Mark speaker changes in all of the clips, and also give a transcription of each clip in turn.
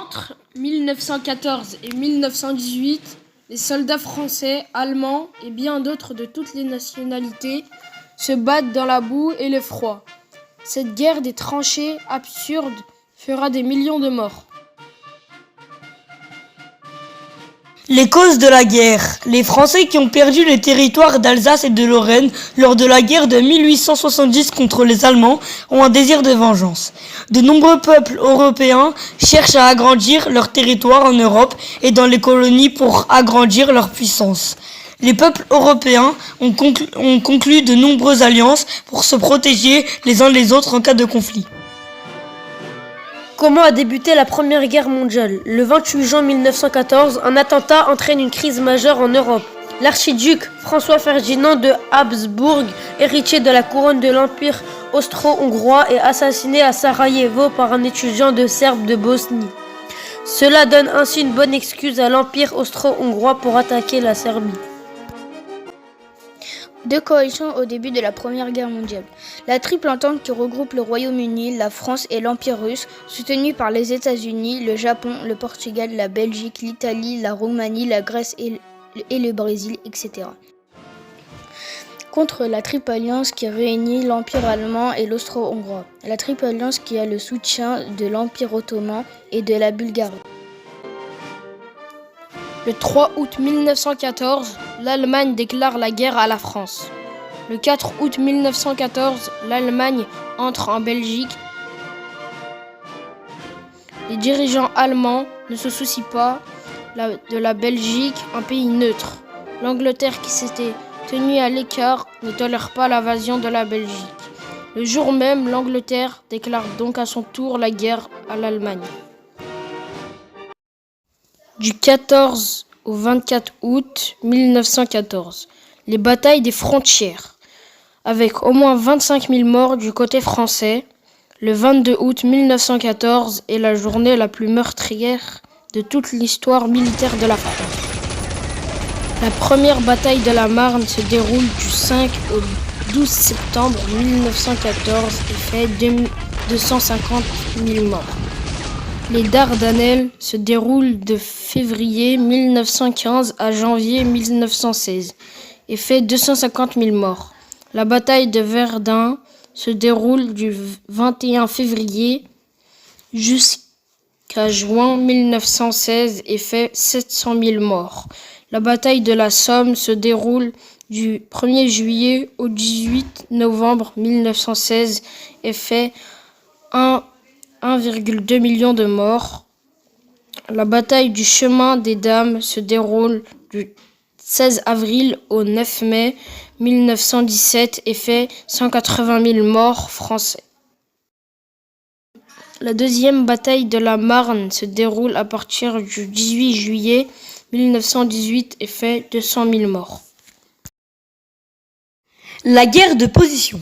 Speaker 1: Entre 1914 et 1918, les soldats français, allemands et bien d'autres de toutes les nationalités se battent dans la boue et le froid. Cette guerre des tranchées absurde fera des millions de morts.
Speaker 2: Les causes de la guerre. Les Français qui ont perdu les territoires d'Alsace et de Lorraine lors de la guerre de 1870 contre les Allemands ont un désir de vengeance. De nombreux peuples européens cherchent à agrandir leur territoire en Europe et dans les colonies pour agrandir leur puissance. Les peuples européens ont conclu de nombreuses alliances pour se protéger les uns les autres en cas de conflit.
Speaker 3: Comment a débuté la Première Guerre mondiale ? Le 28 juin 1914, un attentat entraîne une crise majeure en Europe. L'archiduc François-Ferdinand de Habsbourg, héritier de la couronne de l'Empire austro-hongrois, est assassiné à Sarajevo par un étudiant de Serbe de Bosnie. Cela donne ainsi une bonne excuse à l'Empire austro-hongrois pour attaquer la Serbie.
Speaker 4: Deux coalitions au début de la Première Guerre mondiale. La Triple Entente qui regroupe le Royaume-Uni, la France et l'Empire russe, soutenue par les États-Unis, le Japon, le Portugal, la Belgique, l'Italie, la Roumanie, la Grèce et le Brésil, etc. Contre la Triple Alliance qui réunit l'Empire allemand et l'Austro-Hongrois. La Triple Alliance qui a le soutien de l'Empire ottoman et de la Bulgarie.
Speaker 1: Le 3 août 1914, l'Allemagne déclare la guerre à la France. Le 4 août 1914, l'Allemagne entre en Belgique. Les dirigeants allemands ne se soucient pas de la Belgique, un pays neutre. L'Angleterre, qui s'était tenue à l'écart, ne tolère pas l'invasion de la Belgique. Le jour même, l'Angleterre déclare donc à son tour la guerre à l'Allemagne. Du 14 au 24 août 1914, les batailles des frontières, avec au moins 25 000 morts du côté français. Le 22 août 1914 est la journée la plus meurtrière de toute l'histoire militaire de la France. La première bataille de la Marne se déroule du 5 au 12 septembre 1914 et fait 250 000 morts. Les Dardanelles se déroulent de février 1915 à janvier 1916 et fait 250 000 morts. La bataille de Verdun se déroule du 21 février jusqu'à juin 1916 et fait 700 000 morts. La bataille de la Somme se déroule du 1er juillet au 18 novembre 1916 et fait 1,2 million de morts. La bataille du chemin des Dames se déroule du 16 avril au 9 mai 1917 et fait 180 000 morts français. La deuxième bataille de la Marne se déroule à partir du 18 juillet 1918 et fait 200 000 morts.
Speaker 2: La guerre de position.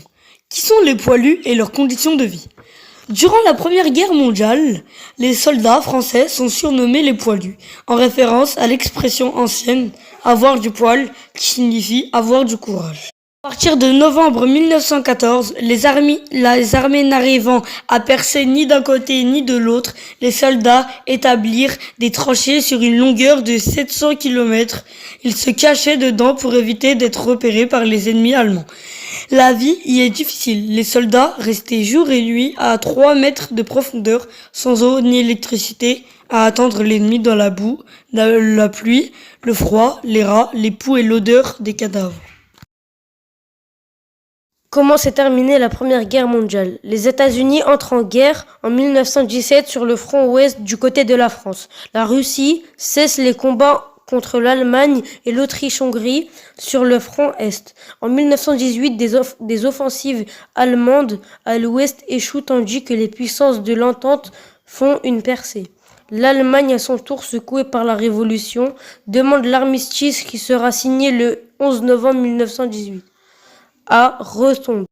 Speaker 2: Qui sont les poilus et leurs conditions de vie ? Durant la Première Guerre mondiale, les soldats français sont surnommés les poilus, en référence à l'expression ancienne « avoir du poil » qui signifie « avoir du courage ». À partir de novembre 1914, les armées n'arrivant à percer ni d'un côté ni de l'autre, les soldats établirent des tranchées sur une longueur de 700 km. Ils se cachaient dedans pour éviter d'être repérés par les ennemis allemands. La vie y est difficile. Les soldats restaient jour et nuit à 3 mètres de profondeur, sans eau ni électricité, à attendre l'ennemi dans la boue, la pluie, le froid, les rats, les poux et l'odeur des cadavres.
Speaker 3: Comment s'est terminée la Première Guerre mondiale ? Les États-Unis entrent en guerre en 1917 sur le front ouest du côté de la France. La Russie cesse les combats contre l'Allemagne et l'Autriche-Hongrie sur le front est. En 1918, des offensives allemandes à l'ouest échouent tandis que les puissances de l'entente font une percée. L'Allemagne, à son tour secouée par la Révolution, demande l'armistice qui sera signé le 11 novembre 1918. À retomber.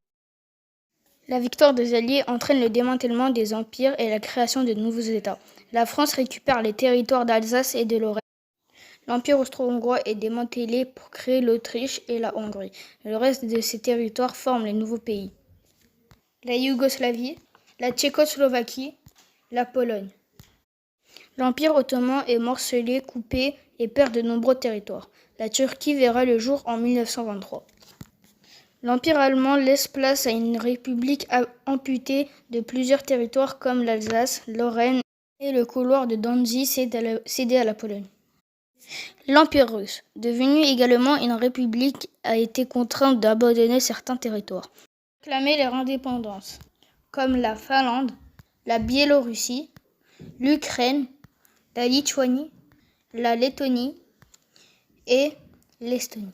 Speaker 4: La victoire des Alliés entraîne le démantèlement des empires et la création de nouveaux États. La France récupère les territoires d'Alsace et de Lorraine. L'Empire austro-hongrois est démantelé pour créer l'Autriche et la Hongrie. Le reste de ces territoires forment les nouveaux pays. La Yougoslavie, la Tchécoslovaquie, la Pologne. L'Empire ottoman est morcelé, coupé et perd de nombreux territoires. La Turquie verra le jour en 1923. L'Empire allemand laisse place à une république amputée de plusieurs territoires comme l'Alsace, Lorraine et le couloir de Danzig cédé à la Pologne. L'Empire russe, devenu également une république, a été contraint d'abandonner certains territoires. Réclamer leur indépendance, comme la Finlande, la Biélorussie, l'Ukraine, la Lituanie, la Lettonie et l'Estonie.